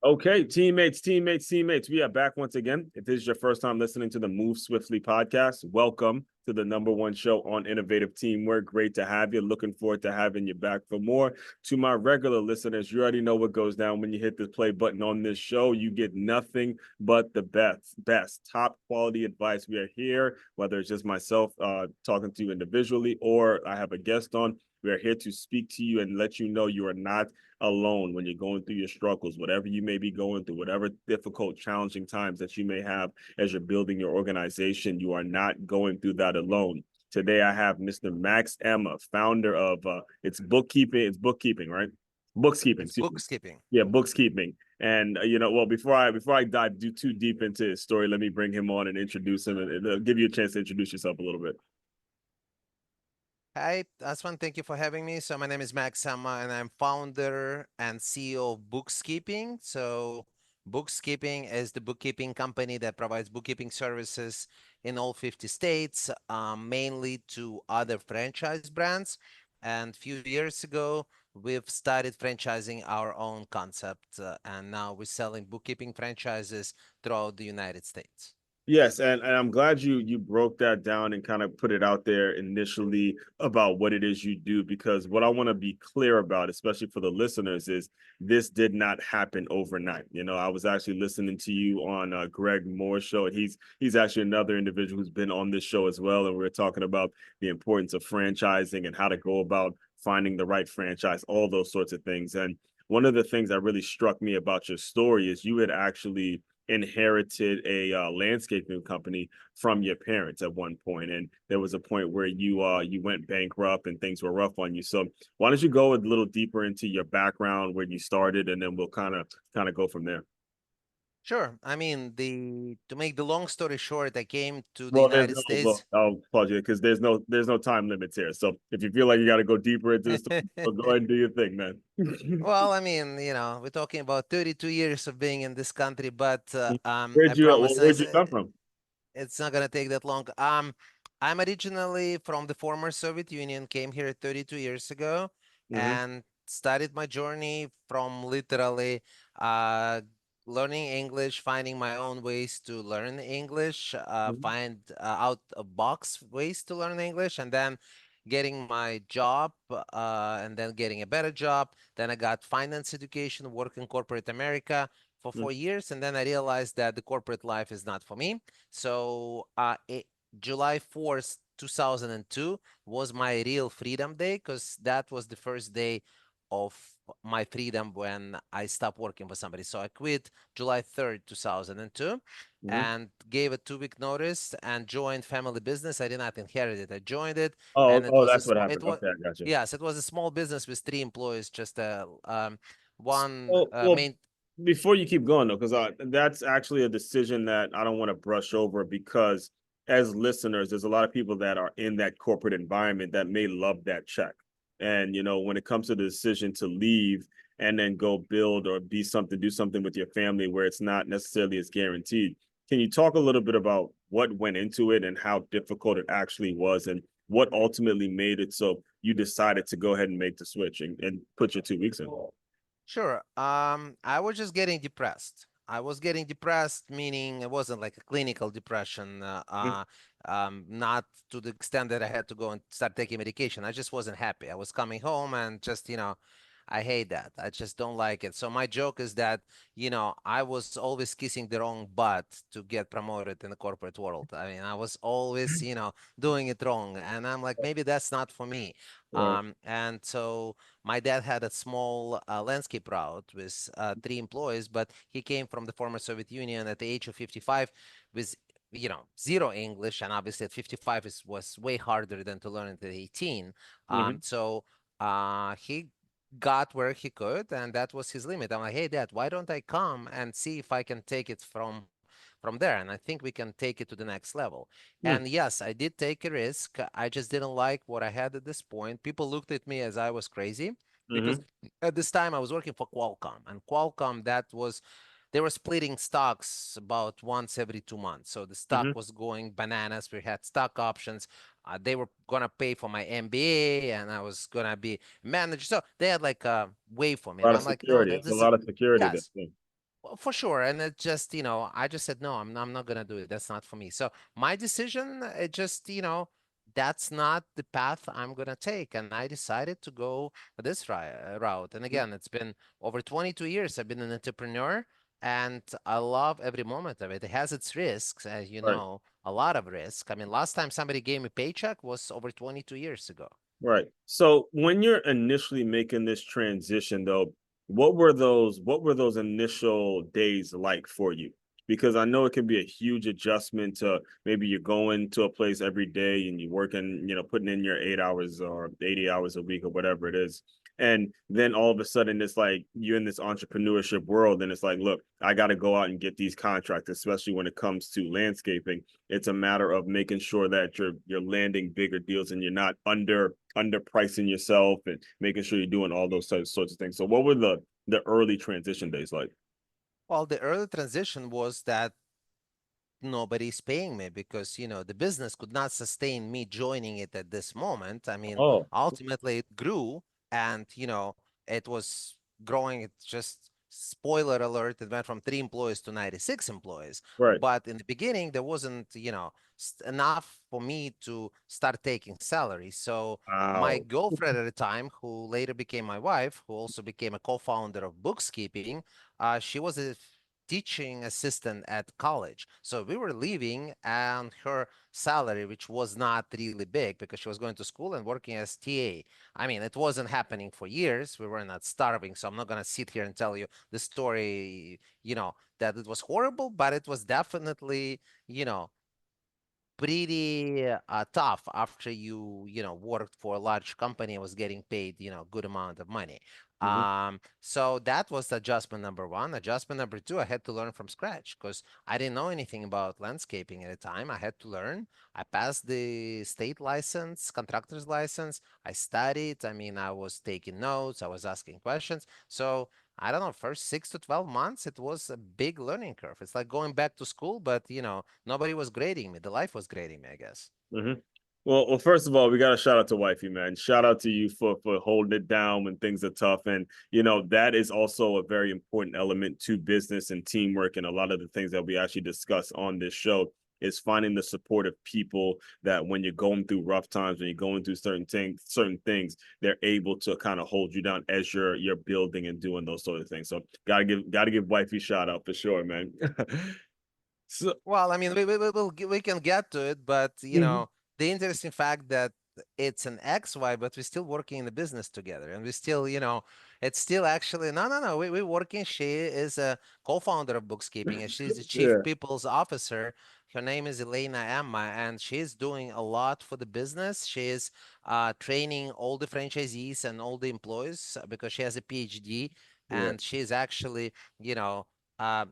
Okay, teammates, we are back once again. If this is your first time listening to the Move Swiftly podcast, welcome to the #1 show on innovative teamwork. Great to have you. Looking forward to having you back for more. To my regular listeners, you already know what goes down when you hit the play button on this show. You get nothing but the best top quality advice. We are here, whether it's just myself talking to you individually or I have a guest on. We are here to speak to you and let you know you are not alone when you're going through your struggles, whatever you may be going through, whatever difficult, challenging times that you may have as you're building your organization. You are not going through that alone. Today, I have Mr. Max Emma, founder of it's bookkeeping. It's bookkeeping, right? BooXkeeping. It's bookkeeping. Yeah, BooXkeeping. And well, before I dive too deep into his story, let me bring him on and introduce him and give you a chance to introduce yourself a little bit. Hi, Aswan. Thank you for having me. So my name is Max Sama, and I'm founder and CEO of BooXkeeping. So BooXkeeping is the bookkeeping company that provides bookkeeping services in all 50 states, mainly to other franchise brands. And a few years ago, we've started franchising our own concept, and now we're selling bookkeeping franchises throughout the United States. Yes, and I'm glad you broke that down and kind of put it out there initially about what it is you do, because what I want to be clear about, especially for the listeners, is this did not happen overnight. I was actually listening to you on Greg Moore's show, and he's actually another individual who's been on this show as well, and we are talking about the importance of franchising and how to go about finding the right franchise, all those sorts of things. And one of the things that really struck me about your story is you had actually inherited a landscaping company from your parents at one point, and there was a point where you went bankrupt and things were rough on you. So why don't you go a little deeper into your background, where you started, and then we'll kind of go from there. Sure. I mean, to make the long story short, I came to the Well, there's United no, well, States. I'll pause you because there's no time limits here. So if you feel like you got to go deeper into this, well, go ahead and do your thing, man. Well, I mean, we're talking about 32 years of being in this country, but I Where'd you promise where'd you come from? it's not gonna take that long. I'm originally from the former Soviet Union, came here 32 years ago, Hmm. and started my journey from literally uh, learning English, finding my own ways to learn English, find out of box ways to learn English, and then getting my job, and then getting a better job. Then I got finance education, work in corporate America for 4 years, and then I realized that the corporate life is not for me. So July 4th, 2002 was my real freedom day, because that was the first day of my freedom when I stopped working for somebody. So I quit July 3rd, 2002, Hmm. and gave a 2 week notice and joined family business. I did not inherit it. I joined it, Oh, and it oh, was that's what it happened. was Okay, I got you. yes, it was a small business with 3 employees, just one Well, main. before you keep going though, because that's actually a decision that I don't want to brush over, because as listeners, there's a lot of people that are in that corporate environment that may love that check. And when it comes to the decision to leave and then go build or do something with your family where it's not necessarily as guaranteed. Can you talk a little bit about what went into it and how difficult it actually was, and what ultimately made it so you decided to go ahead and make the switch and put your 2 weeks in? Sure. I was just getting depressed. I was getting depressed, meaning it wasn't like a clinical depression, not to the extent that I had to go and start taking medication. I just wasn't happy. I was coming home and just, I hate that. I just don't like it. So my joke is that, I was always kissing the wrong butt to get promoted in the corporate world. I mean, I was always, doing it wrong. And I'm like, maybe that's not for me. Right. And so my dad had a small landscape route with 3 employees, but he came from the former Soviet Union at the age of 55 with zero English, and obviously at 55 was way harder than to learn it at 18. Hmm. So he got where he could, and that was his limit. I'm like, hey, Dad, why don't I come and see if I can take it from there? And I think we can take it to the next level. And yes, I did take a risk. I just didn't like what I had at this point. People looked at me as I was crazy, because Hmm. at this time I was working for Qualcomm, and Qualcomm, they were splitting stocks about once every 2 months. So the stock Hmm. was going bananas. We had stock options. They were gonna pay for my MBA, and I was gonna be manager. So they had like a way for me, A and lot of I'm like, no, security. that It's a this is lot of security there. yes. Yeah. For sure. And it just, I just said, no, I'm not gonna do it. That's not for me. So my decision, it just, that's not the path I'm gonna take. And I decided to go this route. And again, it's been over 22 years. I've been an entrepreneur, and I love every moment of it. It has its risks, as you Right. know, a lot of risk. I mean, last time somebody gave me paycheck was over 22 years ago. Right. So when you're initially making this transition though, what were those initial days like for you? Because I know it can be a huge adjustment to maybe you're going to a place every day and you're working, putting in your 8 hours or 80 hours a week or whatever it is. And then all of a sudden it's like you're in this entrepreneurship world and it's like, look, I got to go out and get these contracts, especially when it comes to landscaping. It's a matter of making sure that you're landing bigger deals and you're not underpricing yourself and making sure you're doing all those sorts of things. So what were the early transition days like? Well, the early transition was that nobody's paying me because the business could not sustain me joining it at this moment. I mean, Oh, ultimately it grew, and it was growing. It just, spoiler alert, it went from 3 employees to 96 employees. right. But in the beginning there wasn't enough for me to start taking salary. So my Wow. girlfriend at the time, who later became my wife, who also became a co-founder of BooXkeeping, she was a teaching assistant at college. So we were leaving, and her salary, which was not really big because she was going to school and working as TA. I mean, it wasn't happening for years. We were not starving. So I'm not going to sit here and tell you the story, that it was horrible, but it was definitely, you know, pretty tough after you worked for a large company and was getting paid good amount of money. Mhm. So that was adjustment number one. Adjustment number two, I had to learn from scratch because I didn't know anything about landscaping at the time. I had to learn. I passed the state license, contractor's license. I studied. I mean, I was taking notes, I was asking questions. So I don't know, first 6 to 12 months, it was a big learning curve. It's like going back to school, but nobody was grading me. The life was grading me, I guess. Hmm. Well, first of all, we got to shout out to Wifey, man. Shout out to you for holding it down when things are tough, and that is also a very important element to business and teamwork, and a lot of the things that we actually discuss on this show is finding the supportive people that when you're going through rough times, when you're going through certain things, they're able to kind of hold you down as you're building and doing those sort of things. So gotta give Wifey shout out for sure, man. So. Well, I mean, we can get to it, but Mhm. the interesting fact that it's an XY, but we're still working in the business together, and we still, it's still actually no. We're working. She is a co-founder of BooXkeeping, and she's the chief Yeah, people's officer. Her name is Elena Emma, and she's doing a lot for the business. She is training all the franchisees and all the employees because she has a PhD, yeah. and she's actually, you know. Uh,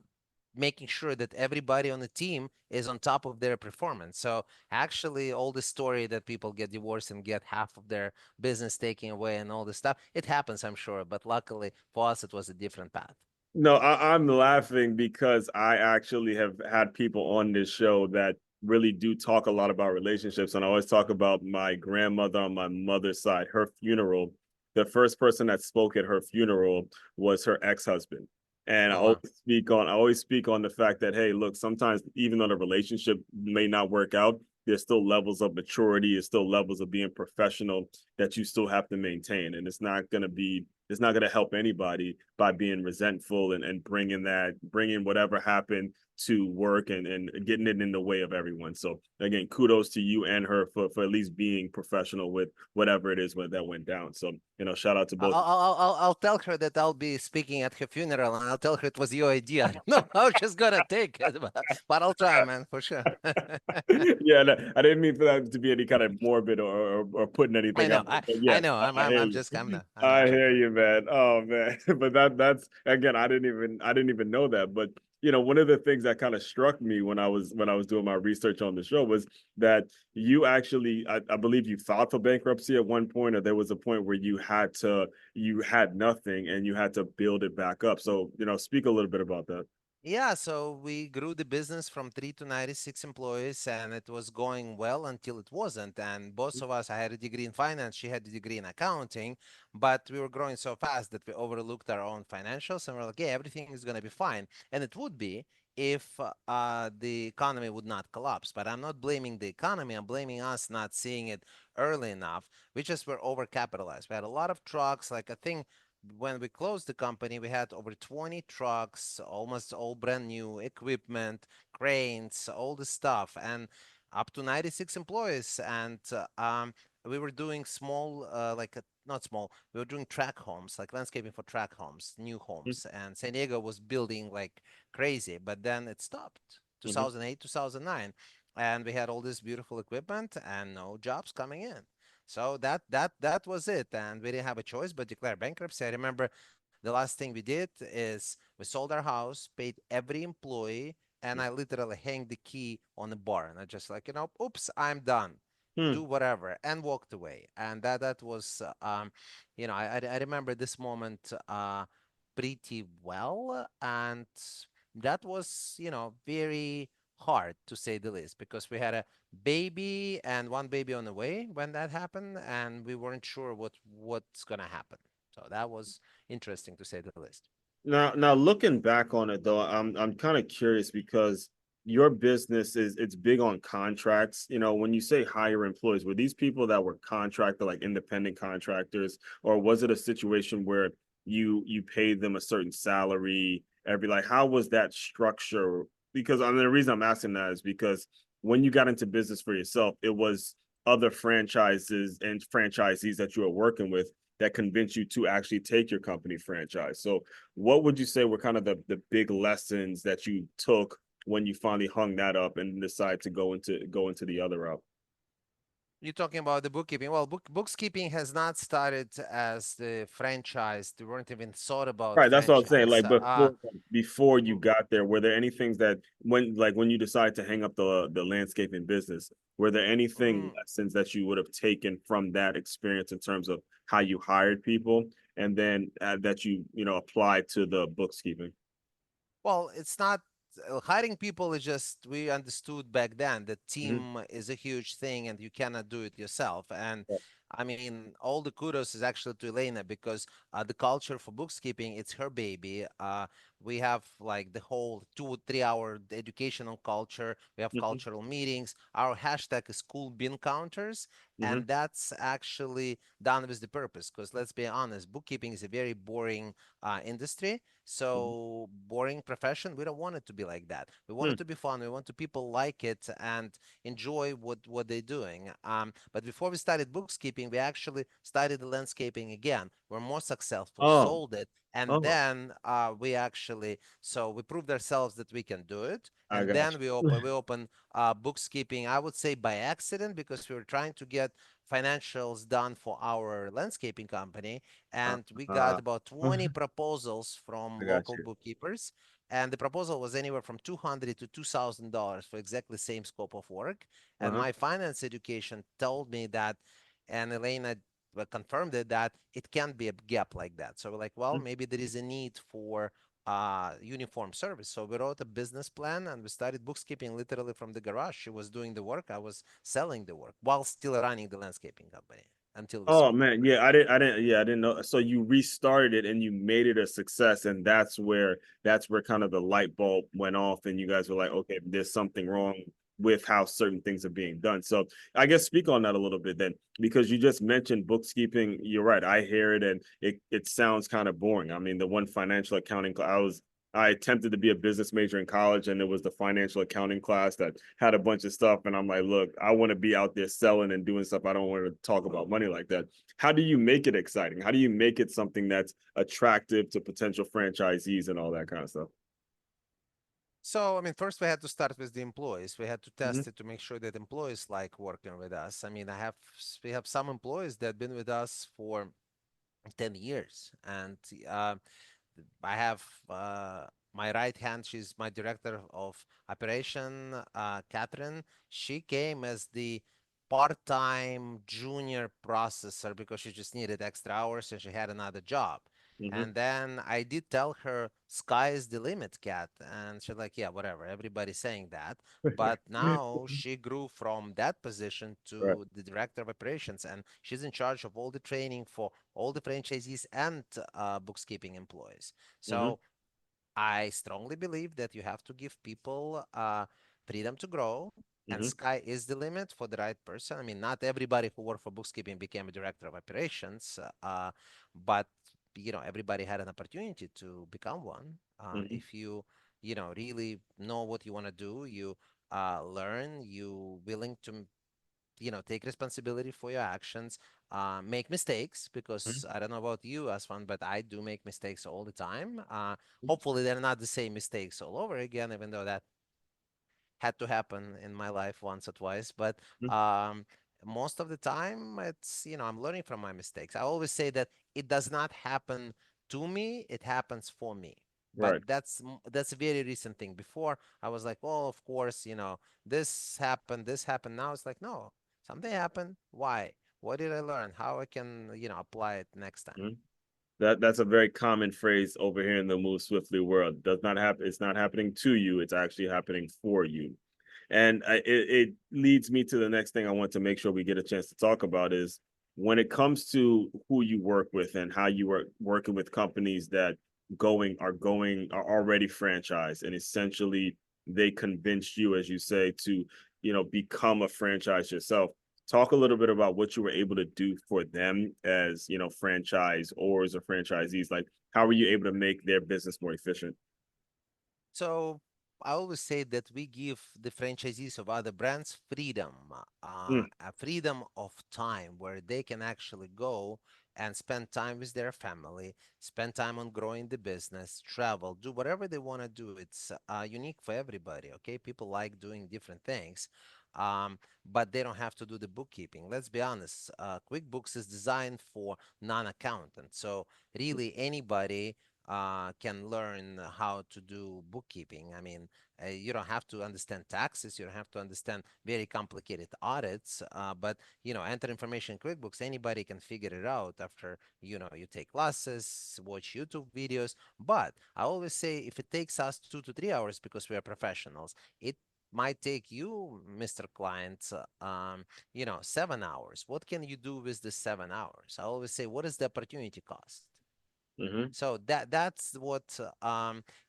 making sure that everybody on the team is on top of their performance. So actually, all the story that people get divorced and get half of their business taken away and all this stuff, it happens, I'm sure. But luckily for us, it was a different path. No, I'm laughing because I actually have had people on this show that really do talk a lot about relationships. And I always talk about my grandmother on my mother's side, her funeral. The first person that spoke at her funeral was her ex-husband. And I Oh always wow. speak on the fact that, hey, look, sometimes even though the relationship may not work out, there's still levels of maturity, there's still levels of being professional that you still have to maintain. And it's not going to help anybody by being resentful and bringing whatever happened to work and getting it in the way of everyone. So again, kudos to you and her for at least being professional with whatever it is that went down. So shout out to both. I'll tell her that I'll be speaking at her funeral, and I'll tell her it was your idea. I don't know how she's gonna take it, but I'll try, man, for sure. Yeah, no, I didn't mean for that to be any kind of morbid or putting I anything know, out there. I But I yeah, know. I hear I'm you. just, I know, I I'm hear joking. you, man. Oh man. But that's again, I didn't even know that. But one of the things that kind of struck me when I was doing my research on the show was that you actually, I believe you filed for bankruptcy at one point, or there was a point where you had nothing and you had to build it back up. So, speak a little bit about that. Yeah, so we grew the business from 3 to 96 employees, and it was going well until it wasn't. And both of us, I had a degree in finance, she had a degree in accounting, but we were growing so fast that we overlooked our own financials, and we're like, yeah, everything is going to be fine. And it would be if the economy would not collapse. But I'm not blaming the economy, I'm blaming us not seeing it early enough. We just were overcapitalized. We had a lot of trucks, like I think when we closed the company, we had over 20 trucks, almost all brand new equipment, cranes, all the stuff, and up to 96 employees. And we were doing small, not small, we were doing track homes, like landscaping for track homes, new homes. And San Diego was building like crazy, but then it stopped Mm-hmm. 2008, 2009. And we had all this beautiful equipment and no jobs coming in. So that was it, and we didn't have a choice but declare bankruptcy. I remember the last thing we did is we sold our house, paid every employee, and I literally hanged the key on the bar, and I just like, oops, I'm done. Do Hmm. whatever, and walked away. And that was, I remember this moment pretty well, and that was, very hard to say the least, because we had a baby and one baby on the way when that happened, and we weren't sure what's gonna happen. So that was interesting to say the least. Now looking back on it though, I'm kind of curious because your business is it's big on contracts. You know, when you say hire employees, were these people that were contractor, like independent contractors, or was it a situation where you paid them a certain salary every like how was that structure? Because I mean the reason I'm asking that is because when you got into business for yourself, it was other franchises and franchisees that you were working with that convinced you to actually take your company franchise. So what would you say were kind of the big lessons that you took when you finally hung that up and decided to go into the other route? You're talking about the bookkeeping. Well, bookkeeping has not started as the franchise. They weren't even thought about Right, that's what I'm saying. franchise. Like before you got there, were there any things that when you decided to hang up the landscaping business, were there anything Mm, lessons that you would have taken from that experience in terms of how you hired people and then that you applied to the bookkeeping? well, it's not hiring people is just we understood back then that Mm-hmm. team is a huge thing and you cannot do it yourself. And I mean, all the kudos is actually to Elena, because the culture for bookkeeping, it's her baby. We have like the whole 2 3 hour educational culture. We have Mm-hmm. cultural meetings. Our hashtag is cool bean counters. Mm-hmm. And that's actually done with the purpose, because let's be honest, bookkeeping is a very boring industry. So boring profession, we don't want it to be like that. We want it Mm-hmm. to be fun. We want to people like it and enjoy what they're doing. But before we started bookkeeping, we actually started the landscaping again. We're more successful, Oh, sold it, and oh, then we actually we proved ourselves that we can do it. I And got then we you. open bookkeeping. I would say by accident, because we were trying to get financials done for our landscaping company, and we got Uh, about 20 proposals from I got local you. bookkeepers, and the proposal was anywhere from $200 to $2,000 for exactly the same scope of work. And Uh-huh. my finance education told me that, and Elena confirmed it, that it can be a gap like that. So we're like, well, maybe there is a need for uniform service. So we wrote a business plan and we started bookkeeping literally from the garage. She was doing the work, I was selling the work while still running the landscaping company until we Oh sold it. man, yeah, I didn't know. So you restarted it and you made it a success, and that's where kind of the light bulb went off, and you guys were like, okay, there's something wrong with how certain things are being done. So I guess speak on that a little bit then, because you just mentioned bookkeeping. You're right, I hear it, and it sounds kind of boring. I mean, the one financial accounting I attempted to be a business major in college, and it was the financial accounting class that had a bunch of stuff. And I'm like, look, I want to be out there selling and doing stuff. I don't want to talk about money like that. How do you make it exciting? How do you make it something that's attractive to potential franchisees and all that kind of stuff? So, I mean, first we had to start with the employees. We had to Mm-hmm. test it to make sure that employees like working with us. I mean, we have some employees that have been with us for 10 years. And uh, I have my right hand, she's my director of operation, Catherine. She came as the part-time junior processor because she just needed extra hours and she had another job. Mm-hmm. And then I did tell her, sky is the limit, cat. And she's like, yeah, whatever. Everybody's saying that. But now she grew from that position Right. to the director of operations, and she's in charge of all the training for all the franchisees and bookkeeping employees. Mm-hmm. So I strongly believe that you have to give people freedom to grow, and Mm-hmm. sky is the limit for the right person. I mean, not everybody who worked for bookkeeping became a director of operations, but everybody had an opportunity to become one. Mm-hmm. If you, really know what you want to do, you learn, you willing to take responsibility for your actions, make mistakes, because I don't know about you, Aswan, but I do make mistakes all the time. Hopefully they're not the same mistakes all over again, even though that had to happen in my life once or twice. But Mm-hmm. um, most of the time, I'm learning from my mistakes. I always say that it does not happen to me; it happens for me. But Right. that's a very recent thing. Before I was like, oh, of course, this happened, this happened. Now it's like, no, something happened. Why? What did I learn? How I can, apply it next time? Mm-hmm. That's a very common phrase over here in the move swiftly world. Does not happen. It's not happening to you. It's actually happening for you. And it leads me to the next thing I want to make sure we get a chance to talk about is when it comes to who you work with and how you are working with companies that are already franchised and essentially they convinced you, as you say, to become a franchise yourself. Talk a little bit about what you were able to do for them as franchisors or franchisees. Like, how were you able to make their business more efficient? So I always say that we give the franchisees of other brands freedom, Mm, a freedom of time where they can actually go and spend time with their family, spend time on growing the business, travel, do whatever they want to do. It's unique for everybody. Okay, people like doing different things. But they don't have to do the bookkeeping. Let's be honest. QuickBooks is designed for non-accountants. So really anybody can learn how to do bookkeeping. I mean, you don't have to understand taxes. You don't have to understand very complicated audits. But enter information in QuickBooks. Anybody can figure it out after you take classes, watch YouTube videos. But I always say if it takes us 2 to 3 hours because we are professionals, it might take you, Mr. Client, 7 hours. What can you do with the 7 hours? I always say, what is the opportunity cost? mm-hmm, So that's what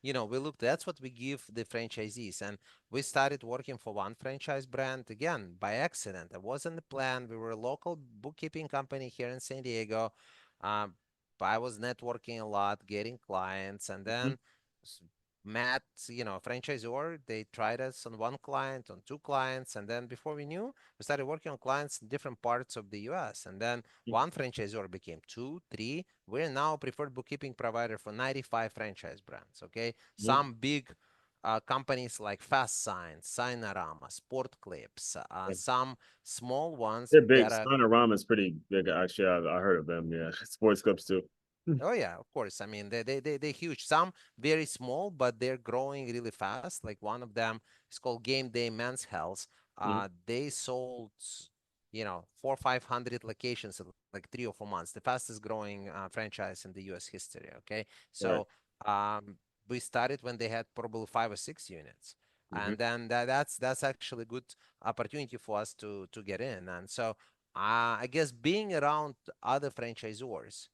we looked. That's what we give the franchisees, and we started working for one franchise brand again by accident. It wasn't the plan. We were a local bookkeeping company here in San Diego. Um, I was networking a lot, getting clients, and mm-hmm, then s- met franchisor. They tried us on one client, on two clients, and then before we knew, we started working on clients in different parts of the U.S. And then one franchisor became two, three. We're now a preferred bookkeeping provider for 95 franchise brands. Okay, mm-hmm. some big companies like Fast Sign, Signorama, Sport Clips, some small ones They're big. that are. Sonorama is pretty big. Actually, I heard of them. Yeah, sports clips too. Oh yeah, of course. I mean, they're huge. Some very small, but they're growing really fast. Like one of them is called Game Day Men's Health. Mm-hmm. They sold, 400 or 500 locations in like 3 or 4 months. The fastest growing franchise in the U.S. history. Okay, Right. so we started when they had probably 5 or 6 units, Mm-hmm. and then that's actually a good opportunity for us to get in. And so I guess being around other franchisors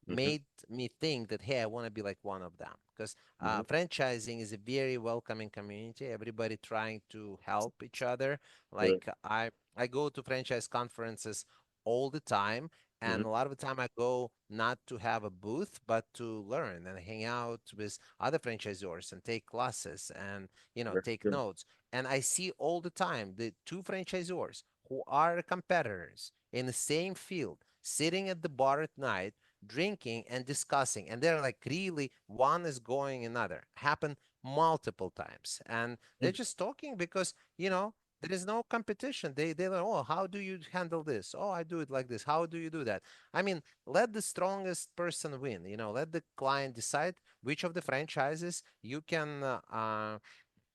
Mm-hmm. made me think that hey, I want to be like one of them, because Mm-hmm. franchising is a very welcoming community. Everybody trying to help each other. Right. Like I go to franchise conferences all the time, Mm-hmm. and a lot of the time I go not to have a booth but to learn and hang out with other franchisors and take classes and Very take good. notes. And I see all the time the two franchisors who are competitors in the same field sitting at the bar at night drinking and discussing, and they're like really one is going another. Happen multiple times, and they're just talking because there is no competition. They like, oh, how do you handle this? Oh, I do it like this. How do you do that? I mean, let the strongest person win. Let the client decide which of the franchises you can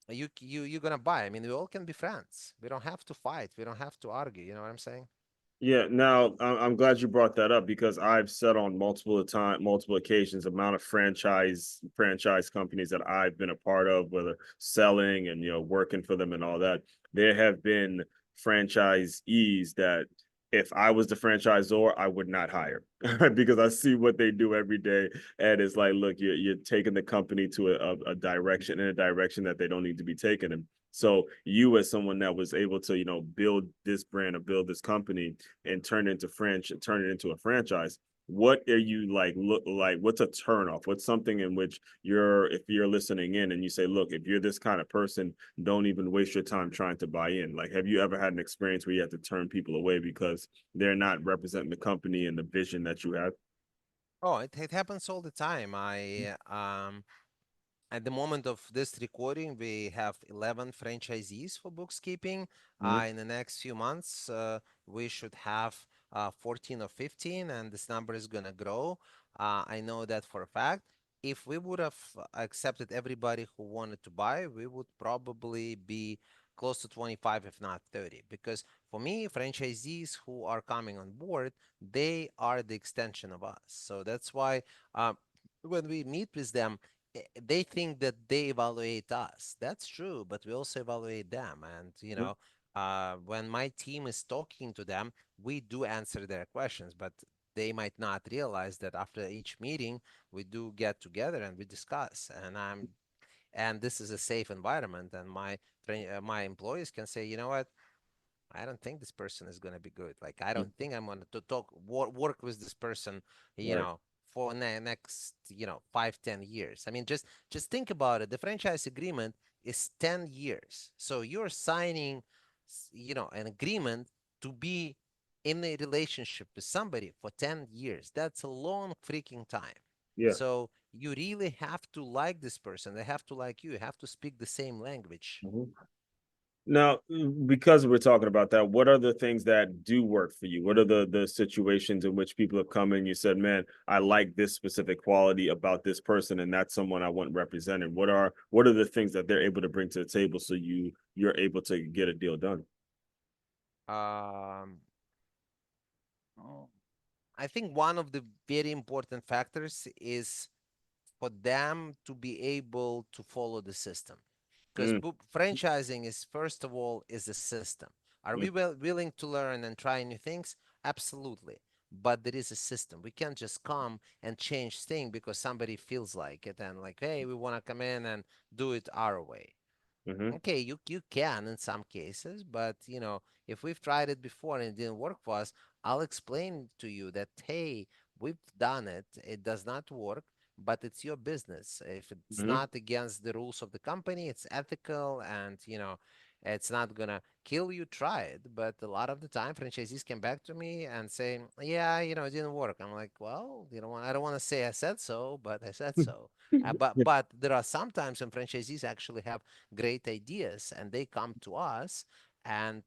you're gonna buy. I mean, we all can be friends. We don't have to fight. We don't have to argue. You know what I'm saying? Yeah, now I'm glad you brought that up because I've said on multiple occasions, amount of franchise companies that I've been a part of, whether selling and working for them and all that. There have been franchisees that if I was the franchisor, I would not hire because I see what they do every day, and it's like, look, you're taking the company to a direction in a direction that they don't need to be taken in. So you, as someone that was able to, build this brand or build this company and turn it into a franchise, what are you like look like what's a turn off, what's something in which if you're listening in and you say, look, if you're this kind of person, don't even waste your time trying to buy in? Like, have you ever had an experience where you had to turn people away because they're not representing the company and the vision that you have? Oh, it happens all the time. I At the moment of this recording, we have 11 franchisees for BooXkeeping. Mm-hmm. In the next few months, we should have 14 or 15, and this number is going to grow. I know that for a fact. If we would have accepted everybody who wanted to buy, we would probably be close to 25, if not 30. Because for me, franchisees who are coming on board, they are the extension of us. So that's why when we meet with them, they think that they evaluate us. That's true, but we also evaluate them. And, when my team is talking to them, we do answer their questions, but they might not realize that after each meeting, we do get together and we discuss. And this is a safe environment. And my employees can say, you know what? I don't think this person is going to be good. Like, I don't think I'm going to work with this person, you Right. know, for next, 5, 10 years. I mean, just think about it. The franchise agreement is 10 years. So you're signing, an agreement to be in a relationship with somebody for 10 years. That's a long freaking time. Yeah. So you really have to like this person. They have to like you. You have to speak the same language. Mhm. Now, because we're talking about that, what are the things that do work for you? What are the situations in which people have come in? You said, "Man, I like this specific quality about this person, and that's someone I want represented." What are the things that they're able to bring to the table so you're able to get a deal done? Um, I think one of the very important factors is for them to be able to follow the system. Because Mm, franchising is, first of all, is a system. Are mm, we willing to learn and try new things? Absolutely. But there is a system. We can't just come and change things because somebody feels like it and like, hey, we want to come in and do it our way. mm-hmm, Okay, you can in some cases, but if we've tried it before and it didn't work for us, I'll explain to you that, hey, we've done it. It does not work, but it's your business. If it's mm-hmm, not against the rules of the company, it's ethical and it's not gonna kill you, try it. But a lot of the time franchisees come back to me and say, yeah, it didn't work. I'm like, well, I don't want to say I said so, but I said so. But there are sometimes when franchisees actually have great ideas and they come to us and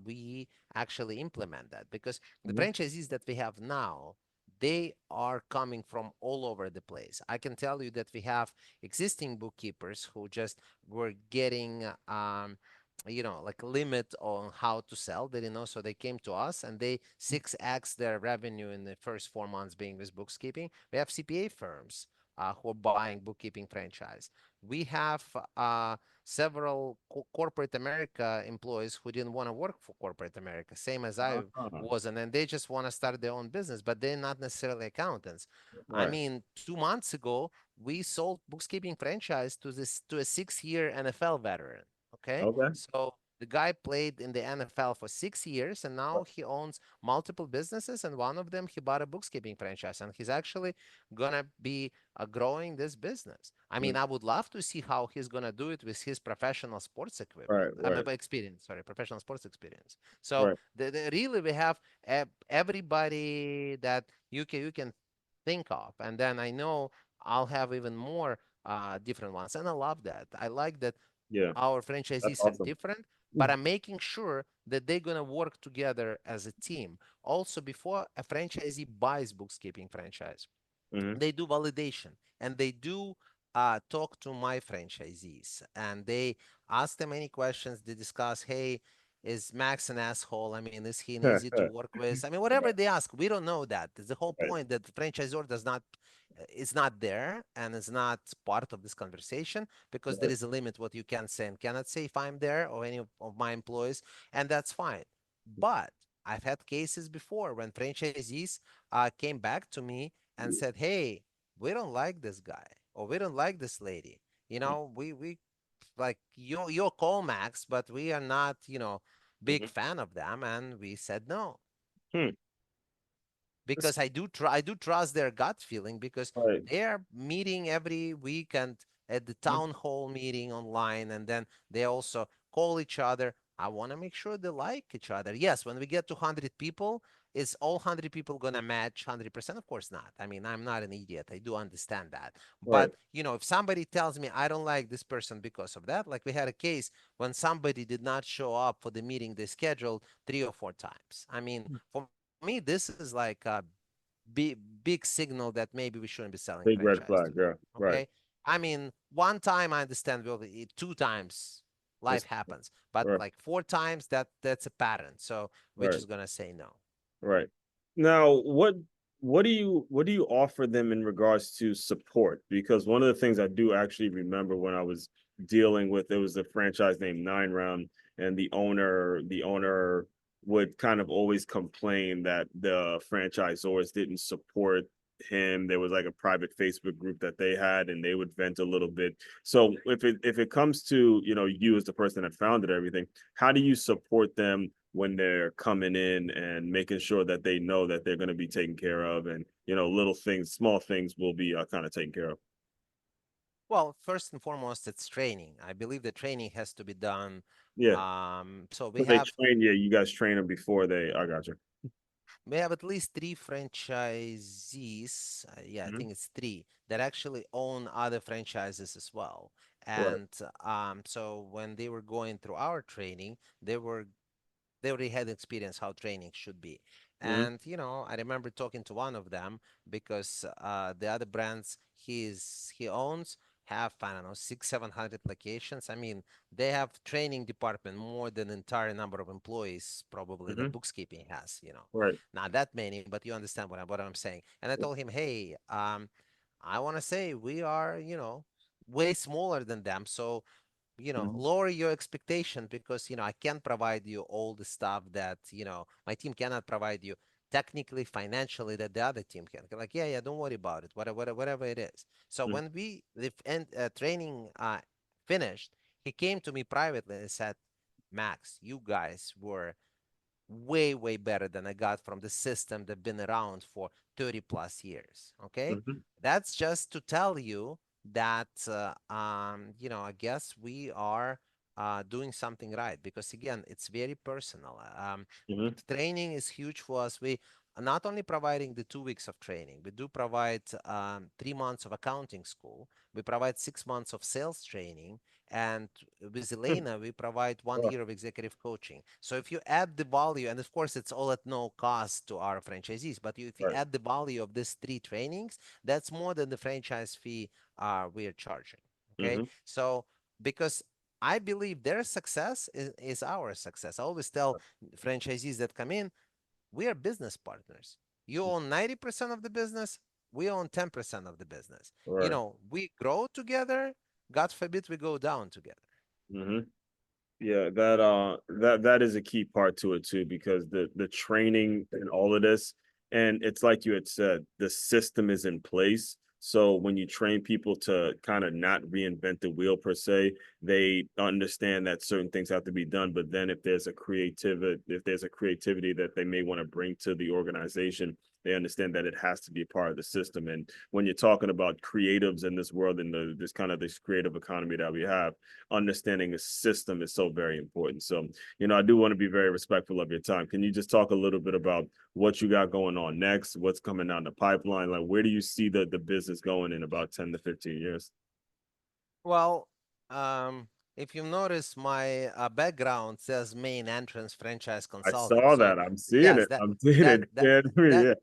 we actually implement that because the mm-hmm, franchisees that we have now, they are coming from all over the place. I can tell you that we have existing bookkeepers who just were getting like limit on how to sell. They didn't know, so they came to us and they 6x their revenue in the first 4 months being with BooXkeeping. We have CPA firms who are buying bookkeeping franchise. We have several corporate America employees who didn't want to work for corporate America, same as I uh-huh. wasn't, and they just want to start their own business, but they're not necessarily accountants. I Right. mean, 2 months ago, we sold bookkeeping franchise to a 6-year NFL veteran. Okay, Okay. so the guy played in the NFL for 6 years, and now he owns multiple businesses, and one of them he bought a bookkeeping franchise, and he's actually gonna be growing this business. I mean, Mm, I would love to see how he's gonna do it with his professional sports right. equipment. I mean, Right. experience. Sorry, professional sports experience. So Right. really, we have everybody that you can think of, and then I know I'll have even more different ones, and I love that. I like that Yeah. our That's franchisees are awesome. different, but I'm making sure that they're gonna work together as a team. Also, before a franchisee buys bookkeeping franchise, Mm-hmm. they do validation and they do talk to my franchisees and they ask them any questions. They discuss, hey, is Max an asshole? I mean, is he an easy to Right, work with? I mean, whatever they ask, we don't know that. It's the whole right, point that the franchisor does not is not there and is not part of this conversation because there right. is a limit what you can say and cannot say if I'm there or any of my employees, and that's fine. But I've had cases before when franchisees came back to me and said, "Hey, we don't like this guy or we don't like this lady. You know, we like your call Max, but we are not, big Mhm. fan of them," and we said no Hmm. because I do trust their gut feeling because Right. they are meeting every week and at the town hall meeting online, and then they also call each other. I want to make sure they like each other. Yes, when we get to 100 people, is all 100 people gonna match 100%? Of course not. I mean, I'm not an idiot. I do understand that. Right. But if somebody tells me I don't like this person because of that, like we had a case when somebody did not show up for the meeting they scheduled 3 or 4 times. I mean, for me, this is like a big signal that maybe we shouldn't be selling Big franchise red to them. flag. Yeah. Okay. Right. I mean, one time I understand, well, 2 times life It's happens, but right. like 4 times that's a pattern. So we're Right. just gonna say no. Right. Now, what do you offer them in regards to support? Because one of the things I do actually remember when I was dealing with it was a franchise named Nine Round, and the owner would kind of always complain that the franchisors didn't support him. There was like a private Facebook group that they had, and they would vent a little bit. So if it comes to you as the person that founded everything, how do you support them when they're coming in and making sure that they know that they're going to be taken care of, and little things, small things will be kind of taken care of. Well, first and foremost, it's training. I believe the training has to be done. Yeah. So we So they have train, yeah, you guys train them before they, I got you. we have at least three franchisees. Yeah, I Mhm. think it's three that actually own other franchises as well. Right. And so when they were going through our training, they already had experience how training should be. Hmm. And I remember talking to one of them because the other brands he owns have, I don't know, 600-700 locations. I mean, they have training department more than the entire number of employees probably that Hmm. bookkeeping has. Right. Not that many, but you understand what I'm saying. And I told him, hey, I want to say we are, way smaller than them. So Hmm. lower your expectation because I can't provide you all the stuff that my team cannot provide you technically, financially, that the other team can. Like, yeah, yeah, don't worry about it, whatever it is. So when the end training finished, he came to me privately and said, Max, you guys were way better than I got from the system that's been around for 30 plus years. Okay. Hmm. That's just to tell you that, I guess we are doing something right because, again, it's very personal. Hmm. Training is huge for us. We are not only providing the 2 weeks of training, we do provide 3 months of accounting school, we provide 6 months of sales training, and with Elena, we provide one Oh, year of executive coaching. So if you add the value, and of course, it's all at no cost to our franchisees, but if you right. add the value of these three trainings, that's more than the franchise fee we are charging. Okay. Hmm. So, because I believe their success is our success. I always tell franchisees that come in, we are business partners. You own 90% of the business, we own 10% of the business. Right. We grow together, God forbid we go down together. Hmm. Yeah, that is a key part to it too, because the training and all of this, and it's like you had said, the system is in place. So when you train people to kind of not reinvent the wheel per se, they understand that certain things have to be done. But then if there's a creativity that they may want to bring to the organization, they understand that it has to be part of the system. And when you're talking about creatives in this world and this kind of this creative economy that we have, understanding the system is so very important. So, I do want to be very respectful of your time. Can you just talk a little bit about what you got going on next? What's coming down the pipeline? Like, where do you see the business going in about 10 to 15 years? Well, if you notice, my background says main entrance franchise I consultant. saw So that. I'm seeing yes, it. I'm seeing that it. that Yeah.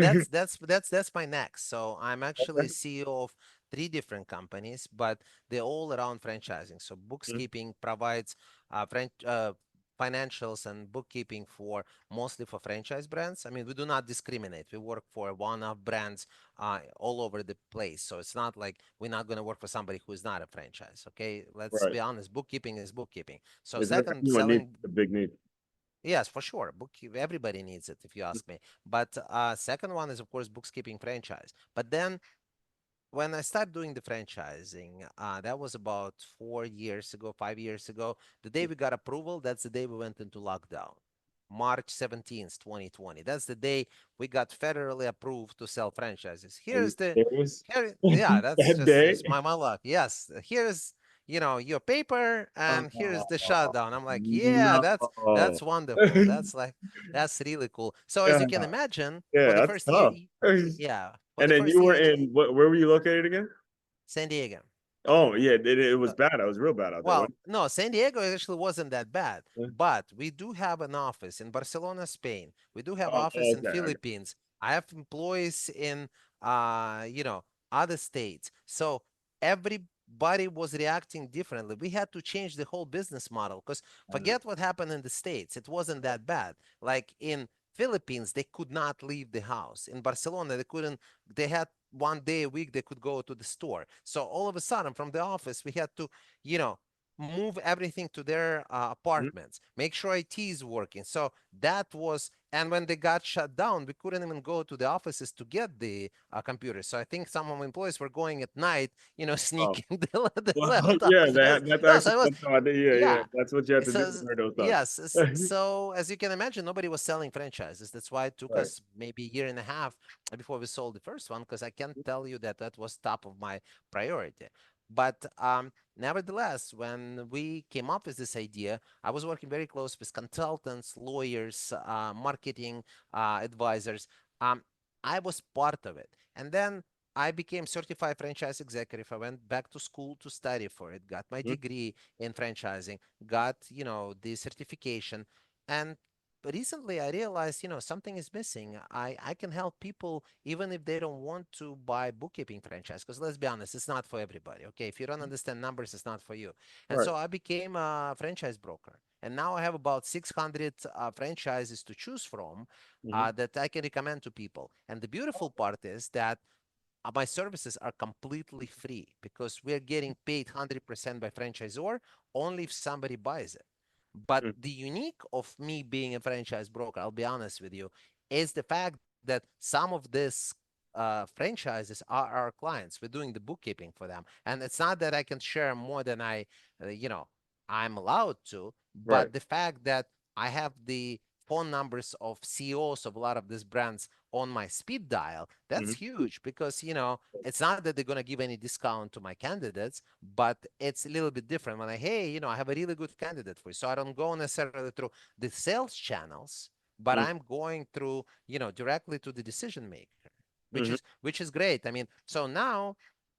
that Yeah. that's my next. So I'm actually CEO of three different companies, but they're all around franchising. So Mhm. bookkeeping provides uh, fran- uh, financials and bookkeeping for mostly for franchise brands. I mean, we do not discriminate. We work for one-off brands all over the place. So it's not like we're not going to work for somebody who is not a franchise. Okay, let's Right. be honest. Bookkeeping is bookkeeping. So Is there second, anyone needs selling. a big need? Yes, for sure. Everybody needs it, if you ask me. But second one is, of course, bookkeeping franchise. But then when I started doing the franchising, that was about 4 years ago, 5 years ago. The day we got approval, that's the day we went into lockdown. March 17th, 2020. That's the day we got federally approved to sell franchises. Are you Here's the serious? here, yeah, that's That just day? just my luck. Yes, here's your paper and here's the Oh, shutdown. I'm like, yeah, that's no. wonderful. That's really cool. So as you Yeah, can imagine, for yeah, the that's first year, tough. yeah, for And the then first you were year, in where were you located again? San Diego. Oh yeah, it was Uh, bad. It was real bad out there. What? Well, no, San Diego actually wasn't that bad, but we do have an office in Barcelona, Spain. We do have Oh, office in okay. Philippines. I have employees in other states. So everybody was reacting differently. We had to change the whole business model because forget what happened in the states. It wasn't that bad. Like in Philippines, they could not leave the house. In Barcelona, they couldn't. They had 1 day a week they could go to the store. So all of a sudden, from the office, we had to you know, move everything to their Mhm. apartments, make sure IT is working. So that was, and when they got shut down, we couldn't even go to the offices to get the computers. So I think some of my employees were going at night, Oh, sneaking the well, yeah, laptops. that's No, so actually it was, that's how I did. Yeah, yeah, yeah. that's what you have to do So during those times. yes, so as you can imagine, nobody was selling franchises. That's why it took Right. us maybe a year and a half before we sold the first one, because I can't tell you that that was top of my priority. But nevertheless, when we came up with this idea, I was working very close with consultants, lawyers, marketing advisors. Um, I was part of it. And then I became certified franchise executive. I went back to school to study for it, got my Mhm. degree in franchising, got, the certification. And recently I realized, something is missing. I can help people even if they don't want to buy bookkeeping franchise. Because let's be honest, it's not for everybody. Okay. If you don't understand numbers, it's not for you. And Right. so I became a franchise broker. And now I have about 600 franchises to choose from Hmm. that I can recommend to people. And the beautiful part is that my services are completely free because we're getting paid 100% by franchisor only if somebody buys it. But the unique of me being a franchise broker, I'll be honest with you, is the fact that some of these franchises are our clients. We're doing the bookkeeping for them, and it's not that I can share more than I'm allowed to, Right. but the fact that I have the phone numbers of CEOs of a lot of these brands on my speed dial, that's Hmm. huge because, it's not that they're going to give any discount to my candidates, but it's a little bit different when hey, I have a really good candidate for you. So I don't go necessarily through the sales channels, but I'm going through, directly to the decision maker, which Hmm. is great. I mean, so now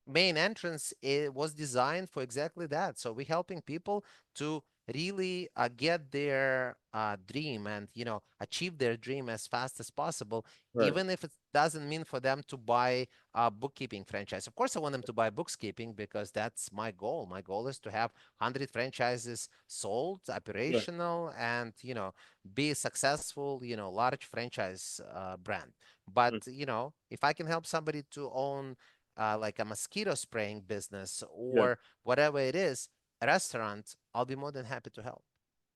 main entrance was designed for exactly that. So we're helping people to really get their dream and achieve their dream as fast as possible, Right. even if it doesn't mean for them to buy a bookkeeping franchise. Of course I want them to buy bookkeeping because that's my goal. My goal is to have 100 franchises sold, Right. operational, and be a successful large franchise brand. But Mm. if I can help somebody to own like a mosquito spraying business Yeah. or whatever it is, a restaurant, I'll be more than happy to help.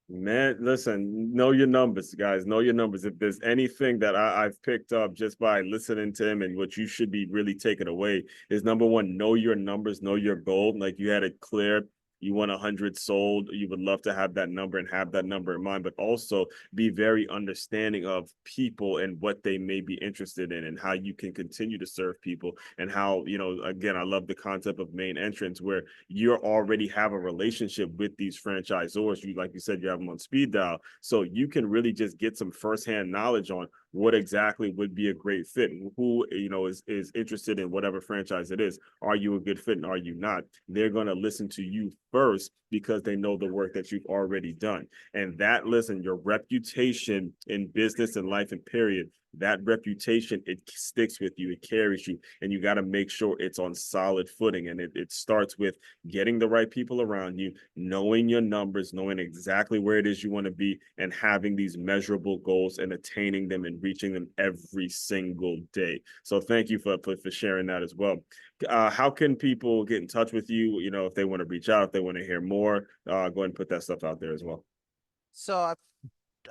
Man, listen, know your numbers, guys. Know your numbers. If there's anything that I've picked up just by listening to him and what you should be really taking away is number one, know your numbers, know your goal. Like you had it clear. You want 100 sold. You would love to have that number and have that number in mind, but also be very understanding of people and what they may be interested in and how you can continue to serve people and how, again, I love the concept of main entrance where you already have a relationship with these franchisors. You, like you said, you have them on speed dial. So you can really just get some firsthand knowledge on what exactly would be a great fit. Who, is interested in whatever franchise it is. Are you a good fit and are you not? They're going to listen to you first because they know the work that you've already done. And that, listen, your reputation in business and life and period that reputation, it sticks with you, it carries you, and you got to make sure it's on solid footing. And it starts with getting the right people around you, knowing your numbers, knowing exactly where it is you want to be, and having these measurable goals and attaining them and reaching them every single day. So thank you for sharing that as well. How can people get in touch with you? You know, if they want to reach out, if they want to hear more, go ahead and put that stuff out there as well. So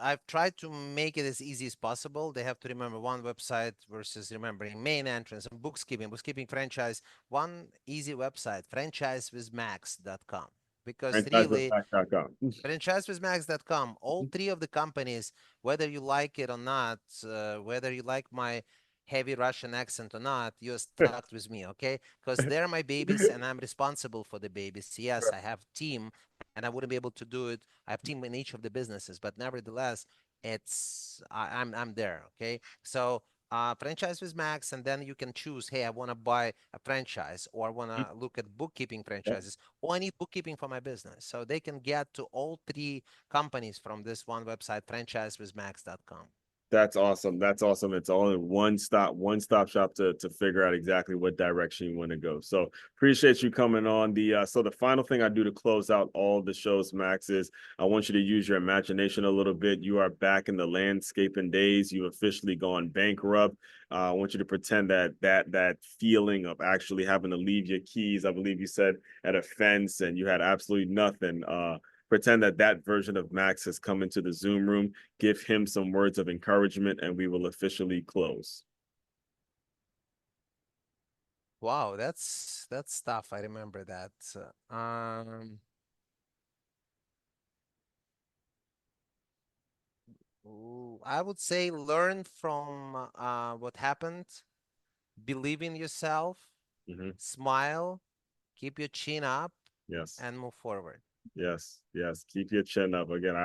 I've tried to make it as easy as possible. They have to remember one website versus remembering main entrance and bookkeeping franchise. One easy website, franchisewithmax.com. Because really, Franchisewithmax.com. franchisewithmax.com, all three of the companies, whether you like it or not, whether you like my heavy Russian accent or not, you're stuck with me, okay? Because they're my babies and I'm responsible for the babies. Yes, I have team and I wouldn't be able to do it. I have team in each of the businesses, but nevertheless, I'm there, okay? So franchise with Max, and then you can choose, hey, I want to buy a franchise, or I want to look at bookkeeping franchises, or I need bookkeeping for my business. So they can get to all three companies from this one website, franchisewithmax.com. That's awesome. That's awesome. It's all in one stop shop to figure out exactly what direction you want to go. So appreciate you coming on. The final thing I do to close out all the shows, Max, is I want you to use your imagination a little bit. You are back in the landscaping days. You've officially gone bankrupt. I want you to pretend that feeling of actually having to leave your keys, I believe you said, at a fence, and you had absolutely nothing. Pretend that version of Max has come into the Zoom room. Give him some words of encouragement, and we will officially close. Wow, that's tough. I remember that. I would say learn from what happened, believe in yourself, smile, keep your chin up, Yes. and move forward. Yes, yes. Keep your chin up. Again,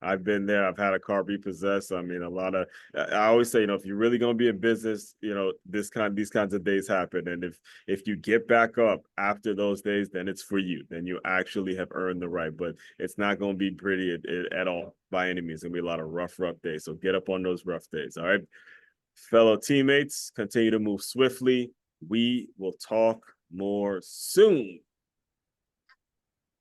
I've been there. I've had a car repossessed. I mean, a lot of I always say, you know, if you're really gonna be in business, you know, these kinds of days happen. And if you get back up after those days, then it's for you. Then you actually have earned the right. But it's not gonna be pretty at all by any means. It's gonna be a lot of rough days. So get up on those rough days. All right. Fellow teammates, continue to move swiftly. We will talk more soon.